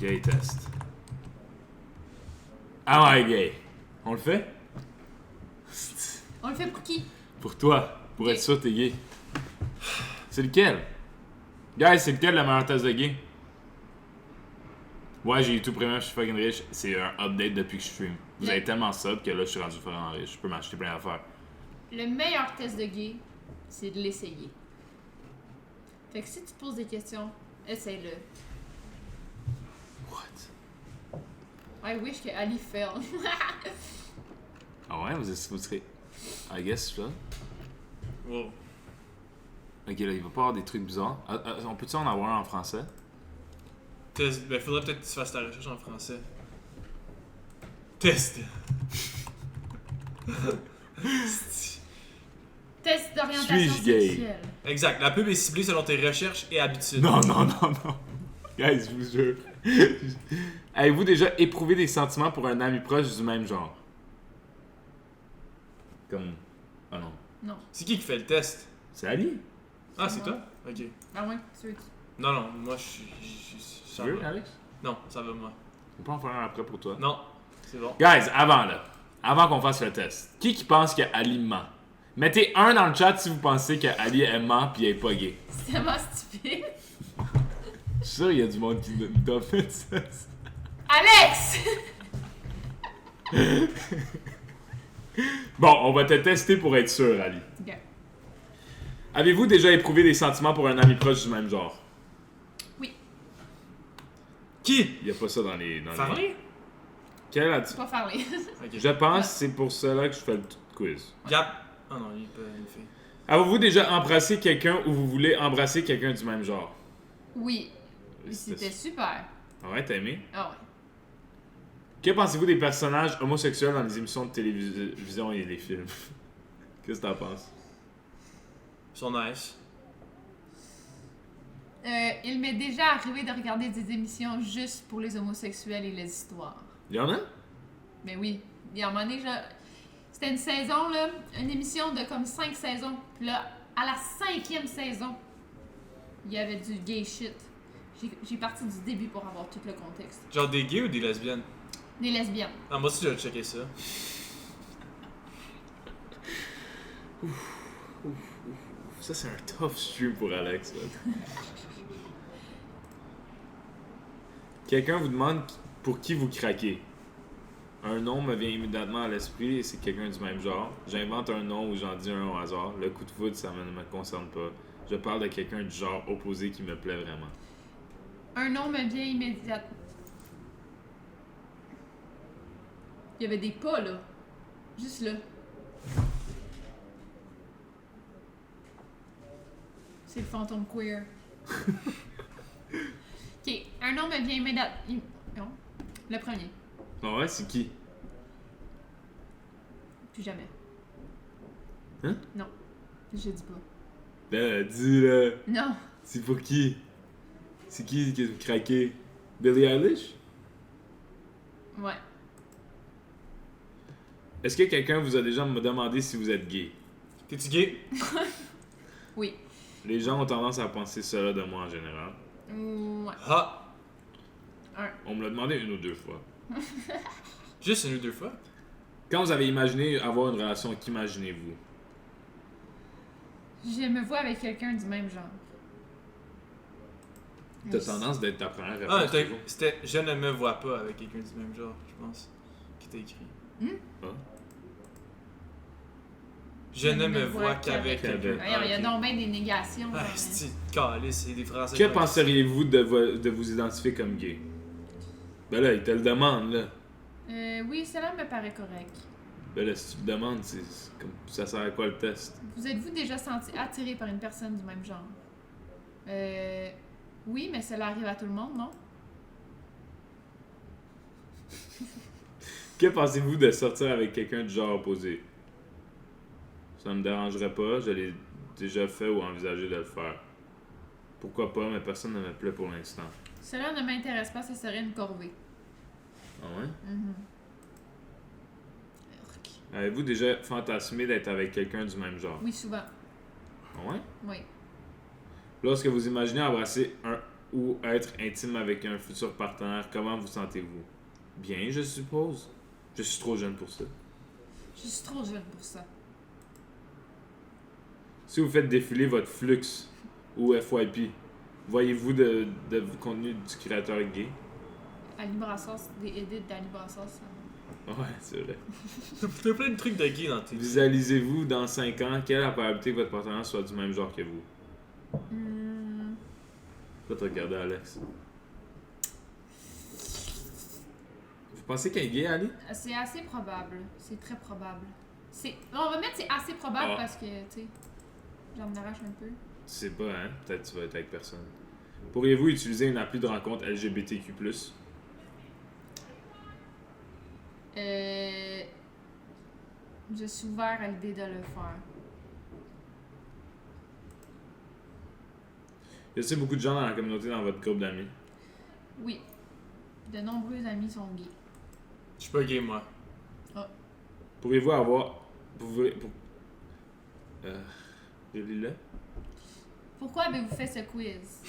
Gay test. Am I gay? On le fait? On le fait pour qui? Pour toi. Pour Gay. être sûr que t'es gay. C'est lequel? Guys, c'est lequel le meilleur test de gay? Ouais, j'ai YouTube Premium, je suis fucking riche. C'est un update depuis que je stream. Vous avez tellement sub que là, je suis rendu vraiment riche. Je peux m'acheter plein d'affaires. Le meilleur test de gay, c'est de l'essayer. Fait que si tu te poses des questions, essaye-le. What? I wish que Ali fail. Ah ouais, vous serez... I guess, ça. Wow. Ok, là, il va pas avoir des trucs bizarres. On peut-tu en avoir un en français? Ben, faudrait peut-être que tu fasses ta recherche en français. Test. Test d'orientation Suis-je gay? sexuelle. Exact. La pub est ciblée selon tes recherches et habitudes. Non. Guys, je vous jure. Avez-vous déjà éprouvé des sentiments pour un ami proche du même genre? Comme... Ah non. Non. C'est qui fait le test? C'est Ali? Ah, c'est moi. toi? Ok. Ah ouais, c'est sûr. Non, moi je suis. Tu Ça veux, va. Alex? Non, ça va moi. On peut en faire un après pour toi. Non, c'est bon. Guys, avant qu'on fasse le test, qui pense que Ali ment? Mettez 1 dans le chat si vous pensez que Ali est ment pis il est pas gay. C'est tellement stupide. Je suis sûr qu'il y a du monde qui doit faire ça. Alex! Bon, on va te tester pour être sûr, Ali. Ok. Avez-vous déjà éprouvé des sentiments pour un ami proche du même genre? Oui. Qui? Il y a pas ça dans les... Farley? Quelle as-tu? Pas parler. Ok. Je pense que c'est pour cela que je fais le quiz. Gap. Ah non, il peut une fille. Avez-vous déjà embrassé quelqu'un ou vous voulez embrasser quelqu'un du même genre? Oui. C'était super. Ah ouais, t'as aimé? Ah ouais. Que pensez-vous des personnages homosexuels dans les émissions de télévision et les films? Qu'est-ce que t'en penses? Ils sont nice. Il m'est déjà arrivé de regarder des émissions juste pour les homosexuels et les histoires. Il y en a? Mais oui. Il y a un moment donné, c'était une saison, là, une émission de comme 5 saisons. Puis là, à la 5e saison, il y avait du gay shit. J'ai parti du début pour avoir tout le contexte. Genre des gays ou des lesbiennes? Des lesbiennes. Ah, moi aussi, je vais checker ça. Ça, c'est un tough stream pour Alex. Quelqu'un vous demande pour qui vous craquez. Un nom me vient immédiatement à l'esprit et c'est quelqu'un du même genre. J'invente un nom ou j'en dis un au hasard. Le coup de foudre, ça ne me concerne pas. Je parle de quelqu'un du genre opposé qui me plaît vraiment. Un nom me vient immédiatement. Il y avait des pas, là. Juste là. C'est le fantôme queer. Ok, un nom me vient immédiatement. Non, le premier. Ah ouais, c'est qui? Plus jamais. Hein? Non, je dis pas. Ben, dis-le. Non. C'est pour qui? C'est qui que vous craquez? Billie Eilish? Ouais. Est-ce que quelqu'un vous a déjà demandé si vous êtes gay? T'es-tu gay? Oui. Les gens ont tendance à penser cela de moi en général. Ouais. Ah! On me l'a demandé 1 ou 2 fois. Juste 1 ou 2 fois? Quand vous avez imaginé avoir une relation, qu'imaginez-vous? Je me vois avec quelqu'un du même genre. T'as tendance d'être ta première Ah, réponse. toujours. c'était je ne me vois pas avec quelqu'un du même genre, je pense. Qui t'a écrit. Ah. Je ne me vois qu'avec quelqu'un. Voyons, il y a ok. donc bien des négations. Ah, genre, c'est calice, c'est des Français. Que penseriez-vous de vous identifier comme gay? Ben là, il te le demande, là. Oui, cela me paraît correct. Ben là, si tu le demandes, c'est comme... ça sert à quoi le test? Vous êtes-vous déjà senti attiré par une personne du même genre? Oui, mais cela arrive à tout le monde, non? Que pensez-vous de sortir avec quelqu'un du genre opposé? Ça me dérangerait pas, je l'ai déjà fait ou envisagé de le faire. Pourquoi pas, mais personne ne me plaît pour l'instant. Cela ne m'intéresse pas, ce serait une corvée. Ah ouais? Mhm. Avez-vous déjà fantasmé d'être avec quelqu'un du même genre? Oui, souvent. Ah ouais? Oui. Lorsque vous imaginez embrasser un ou être intime avec un futur partenaire, comment vous sentez-vous? Bien, je suppose. Je suis trop jeune pour ça. Je suis trop jeune pour ça. Si vous faites défiler votre flux ou FYP, voyez-vous de contenu du créateur gay? Ali Brassas, des edits d'Ali Brassas. Ouais, c'est vrai. T'as plein de trucs de gay dans tes... Visualisez-vous dans 5 ans, quelle est la probabilité que votre partenaire soit du même genre que vous? Toi, t'as regardé Alex. Vous pensez qu'il est gay, Ali? C'est assez probable. C'est très probable. On va mettre c'est assez probable Ah. parce que, tu sais, j'en arrache un peu. Tu sais pas, hein? Peut-être que tu vas être avec personne. Pourriez-vous utiliser une appli de rencontre LGBTQ+. Je suis ouvert à l'idée de le faire. Y a-t-il beaucoup de gens dans la communauté, dans votre groupe d'amis? Oui. De nombreux amis sont gays. Je suis pas gay, moi. Pourriez-vous avoir... Lis-le. Pourquoi avez-vous fait ce quiz?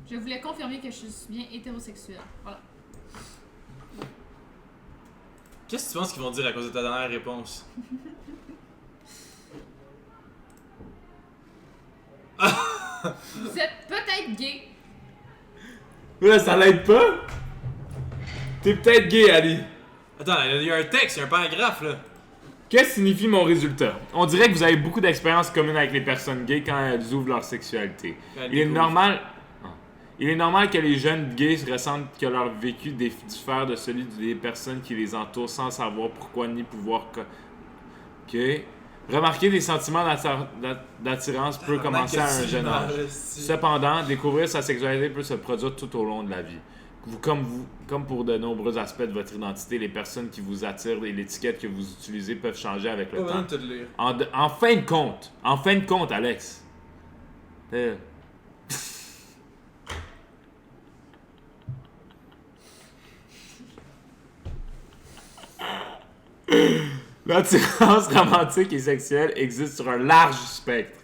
Je voulais confirmer que je suis bien hétérosexuel. Voilà. Qu'est-ce que tu penses qu'ils vont dire à cause de ta dernière réponse? Vous êtes peut-être gay. Ouais, ça l'aide pas? T'es peut-être gay, Ali. Attends, il y a un texte, il y a un paragraphe, là. Qu'est-ce que signifie mon résultat? On dirait que vous avez beaucoup d'expériences communes avec les personnes gays quand elles ouvrent leur sexualité. Il est normal que les jeunes gays ressentent que leur vécu diffère de celui des personnes qui les entourent sans savoir pourquoi ni pouvoir... OK. Remarquer des sentiments d'attirance peut commencer à un jeune âge. Cependant, découvrir sa sexualité peut se produire tout au long de la vie. Comme pour de nombreux aspects de votre identité, les personnes qui vous attirent et l'étiquette que vous utilisez peuvent changer avec le temps. En fin de compte, Alex. L'attirance romantique et sexuelle existe sur un large spectre.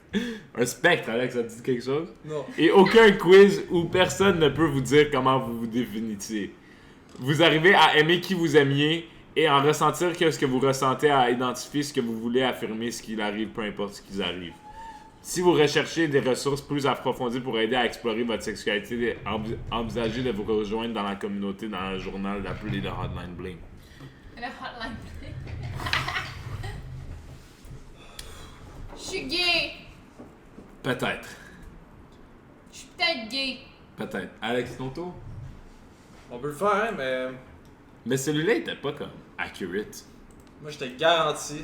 Un spectre, Alex, ça te dit quelque chose? Non. Et aucun quiz où personne ne peut vous dire comment vous vous définissez. Vous arrivez à aimer qui vous aimiez et en ressentir ce que vous ressentez, à identifier ce que vous voulez affirmer, ce qu'il arrive, peu importe ce qui arrive. Si vous recherchez des ressources plus approfondies pour aider à explorer votre sexualité, envisagez de vous rejoindre dans la communauté dans le journal appelé le Hotline Bling. Le hotline. Je suis gay. Peut-être. Je suis peut-être gay. Peut-être. Alex, ton tour? On peut le faire, hein, mais... Mais celui-là était pas comme accurate. Moi, je te garantis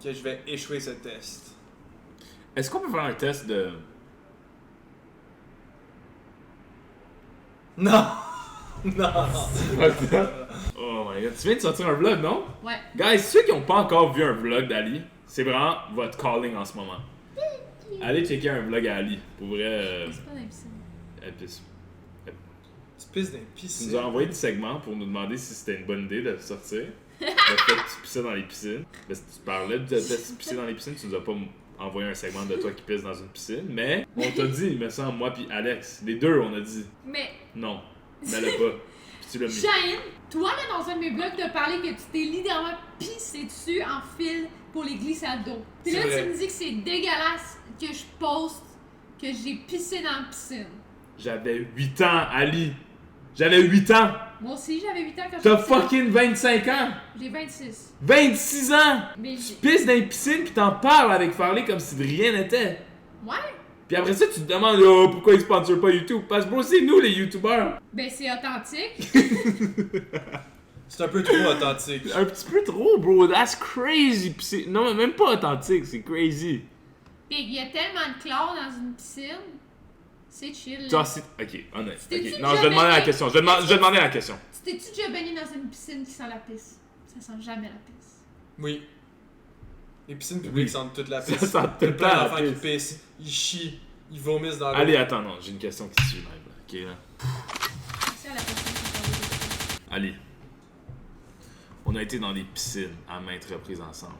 que je vais échouer ce test. Est-ce qu'on peut faire un test de... Non! Non! Oh my god, tu viens de sortir un vlog, non? Ouais. Guys, ceux qui n'ont pas encore vu un vlog d'Ali, c'est vraiment votre calling en ce moment. Allez checker un vlog à Ali. Pour vrai, C'est pas dans les piscines. Tu pisses dans les Tu piscines. nous as envoyé des segments pour nous demander si c'était une bonne idée de sortir. Le fait que tu pissais dans les piscines. Parce que tu parlais de pisser dans les piscines, tu nous as pas envoyé un segment de toi qui pisse dans une piscine. Mais on t'a dit, il me semble, moi puis Alex. Les deux, on a dit Mais, non. Mets-le pas. Puis tu l'as mis. Shane, toi, là, dans un de mes blogs, t'as parlé que tu t'es littéralement pissé dessus en fil pour les glissades d'eau. Puis C'est là, vrai. tu me dis que c'est dégueulasse que je poste que j'ai pissé dans la piscine. J'avais 8 ans, Ali. J'avais 8 ans. Moi aussi, j'avais 8 ans quand T'as j'ai fucking 25 ans. J'ai 26. 26 ans. Mais Tu j'ai... pisses dans les piscines pis t'en parles avec Farley comme si de rien n'était. Ouais. Puis après ça, tu te demandes oh, pourquoi ils sponsorent pas YouTube. Parce que bro, c'est nous les YouTubers. Ben, c'est authentique. C'est un peu trop authentique. Un petit peu trop, bro. That's crazy. Pis c'est... Non, même pas authentique. C'est crazy. Pis il y a tellement de chlore dans une piscine. C'est chill. Genre, Là. c'est... Ok, honnête. T'es-tu Ok. Non, je vais déjà demander la baigné? question. Je vais demander la question. Tu t'es-tu déjà baigné dans une piscine qui sent la pisse? Ça sent jamais la pisse. Oui. Les piscines publiques Oui. sentent toute la Ça pisse. sent tout Il y a le plein temps la d'enfants qui pisse. pissent, ils chient, ils vomissent dans l'eau. Allez, attends, non. J'ai une question qui suit même. Là. Ok, là. C'est ça la piscine qui sent la pisse. Allez. On a été dans des piscines à maintes reprises ensemble.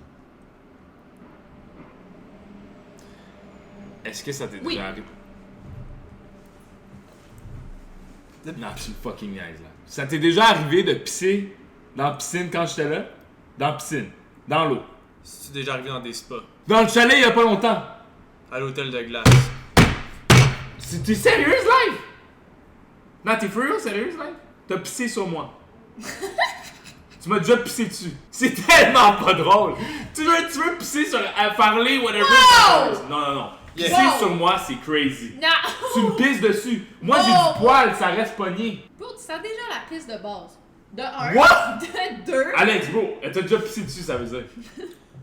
Est-ce que ça t'est Oui. déjà arrivé? Non, tu me fucking niaises, là. Ça t'est déjà arrivé de pisser dans la piscine quand j'étais là? Dans la piscine. Dans l'eau. C'est déjà arrivé dans des spas. Dans le chalet, il y a pas longtemps. À l'hôtel de glace. T'es sérieuse, live? Non, t'es for real, sérieuse, live? T'as pissé sur moi. Tu m'as déjà pissé dessus. C'est tellement pas drôle. Tu veux pisser sur... à parler, whatever. Non. Yeah. Pisser Wow. sur moi, c'est crazy. Non! Tu me pisses dessus. Moi, j'ai Oh. du poil, ça reste pogné. Bro, tu sens déjà la piste de base. De 1. What? De 2. Alex, bro, elle t'a déjà pissé dessus, ça veut dire.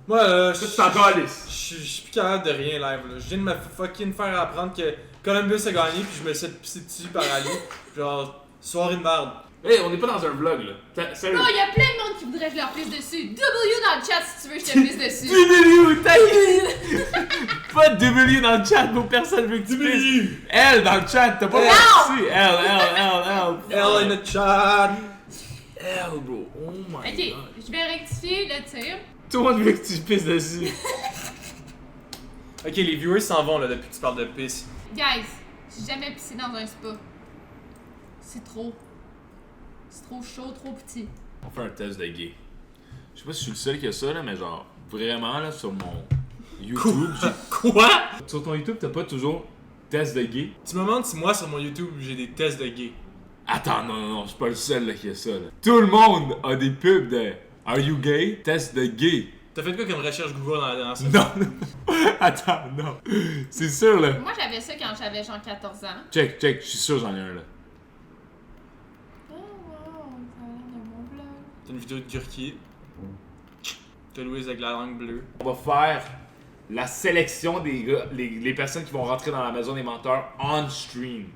Moi, Ça, tu t'en calisses. je suis plus capable de rien live là. Je viens de me fucking faire apprendre que Columbus a gagné puis je me suis fait pisser dessus par Ali. Genre, soirée de merde. Hey, on n'est pas dans un vlog, là. Sérieux. Non, il y a plein de monde qui voudrait que je leur pisse dessus. W dans le chat si tu veux que je te pisse dessus. W, ta gueule. Pas de W dans le chat, bro, personne veut que tu pisses. L dans le chat, t'as pas Non. pisser. L. L in the chat. L, bro. Oh my Ok, god. je vais rectifier le tir. Tout le monde veut que tu pisses dessus. Ok, les viewers s'en vont là depuis que tu parles de pisse. Guys, j'ai jamais pissé dans un spa. C'est trop. C'est trop chaud, trop petit. On fait un test de gay. Je sais pas si je suis le seul qui a ça, là, mais genre, vraiment, là, sur mon YouTube. Quoi? Sur ton YouTube, t'as pas toujours test de gay? Tu me demandes si moi sur mon YouTube j'ai des tests de gay. Attends, non, je suis pas le seul là, qui a ça. Là. Tout le monde a des pubs de Are you gay? Test de gay. T'as fait quoi comme recherche Google dans la dernière semaine? Non. Attends, non. C'est sûr, là. Moi, j'avais ça quand j'avais genre 14 ans. Check, je suis sûr j'en ai un, là. Oh wow, ça a l'air de mon vlog. T'as une vidéo de Gurki. T'as Louise avec la langue bleue. On va faire la sélection des gars, les personnes qui vont rentrer dans la maison des menteurs on stream.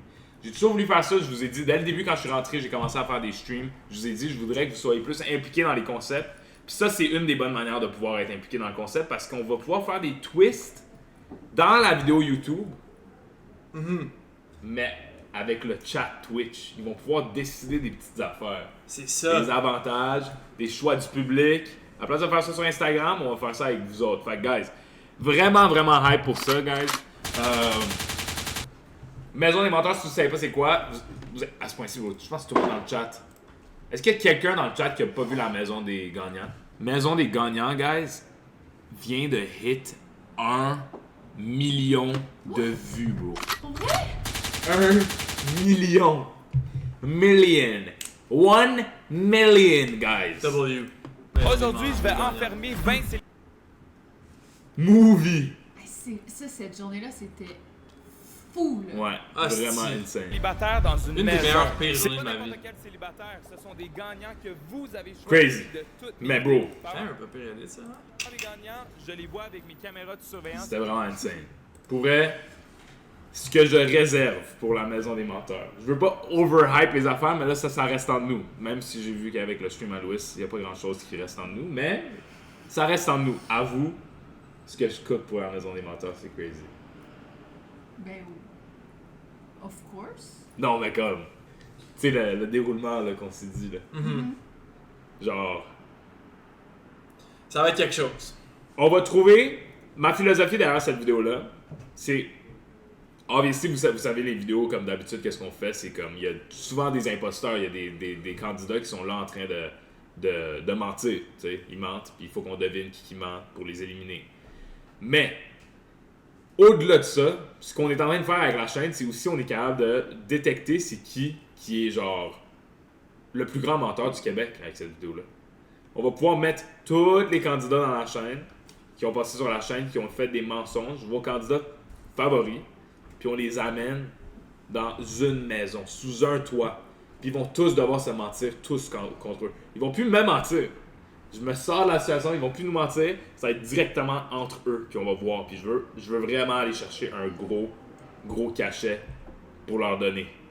J'ai toujours voulu faire ça, je vous ai dit, dès le début quand je suis rentré, j'ai commencé à faire des streams. Je vous ai dit, je voudrais que vous soyez plus impliqués dans les concepts. Puis ça, c'est une des bonnes manières de pouvoir être impliqué dans le concept parce qu'on va pouvoir faire des twists dans la vidéo YouTube, mais avec le chat Twitch. Ils vont pouvoir décider des petites affaires. C'est ça. Des avantages, des choix du public. À la place de faire ça sur Instagram, on va faire ça avec vous autres. Fait que, guys, vraiment hype pour ça, guys. Maison des menteurs, si vous savez pas c'est quoi, à ce point-ci, je pense que tout le monde dans le chat. Est-ce qu'il y a quelqu'un dans le chat qui a pas vu la maison des gagnants? Maison des gagnants, guys, vient de hit 1 million de vues, bro. Pour vrai? 1 million. 1 million, guys. W. Aujourd'hui, je vais enfermer 20 Movie. Ça, cette journée-là, c'était fou, là. Ouais, Ah, vraiment c'est- insane. célibataires dans une Une des maison. meilleures pires C'est journées pas de ma n'importe vie. quel célibataire, ce sont des gagnants que vous avez choisis. Crazy. De toutes Mais les bro. vies. C'est un peu pire Reddit, ça. Les gagnants, je les vois avec mes caméras de surveillance. C'était vraiment insane. Pour vrai, ce que je réserve pour la maison des menteurs. Je veux pas overhype les affaires, mais là, ça reste entre nous. Même si j'ai vu qu'avec le stream à Louis, il n'y a pas grand chose qui reste entre nous, mais ça reste entre nous. À vous, ce que je coûte pour la maison des menteurs, c'est crazy. Ben, of course. Non, mais comme, tu sais, le déroulement là, qu'on s'est dit, là. Genre, Ça va être quelque chose. on va trouver. Ma philosophie derrière cette vidéo-là, c'est. Obviously, vous savez les vidéos, comme d'habitude, qu'est-ce qu'on fait? C'est comme, il y a souvent des imposteurs, il y a des candidats qui sont là en train de mentir. Tu sais, ils mentent, puis il faut qu'on devine qui ment pour les éliminer. Mais, au-delà de ça, ce qu'on est en train de faire avec la chaîne, c'est aussi on est capable de détecter c'est qui est genre le plus grand menteur du Québec avec cette vidéo-là. On va pouvoir mettre tous les candidats dans la chaîne, qui ont passé sur la chaîne, qui ont fait des mensonges, vos candidats favoris, puis on les amène dans une maison, sous un toit. Puis ils vont tous devoir se mentir, tous contre eux. Ils vont plus même mentir. Je me sors de la situation, ils vont plus nous mentir. Ça va être directement entre eux, puis on va voir. Puis je veux vraiment aller chercher un gros cachet pour leur donner.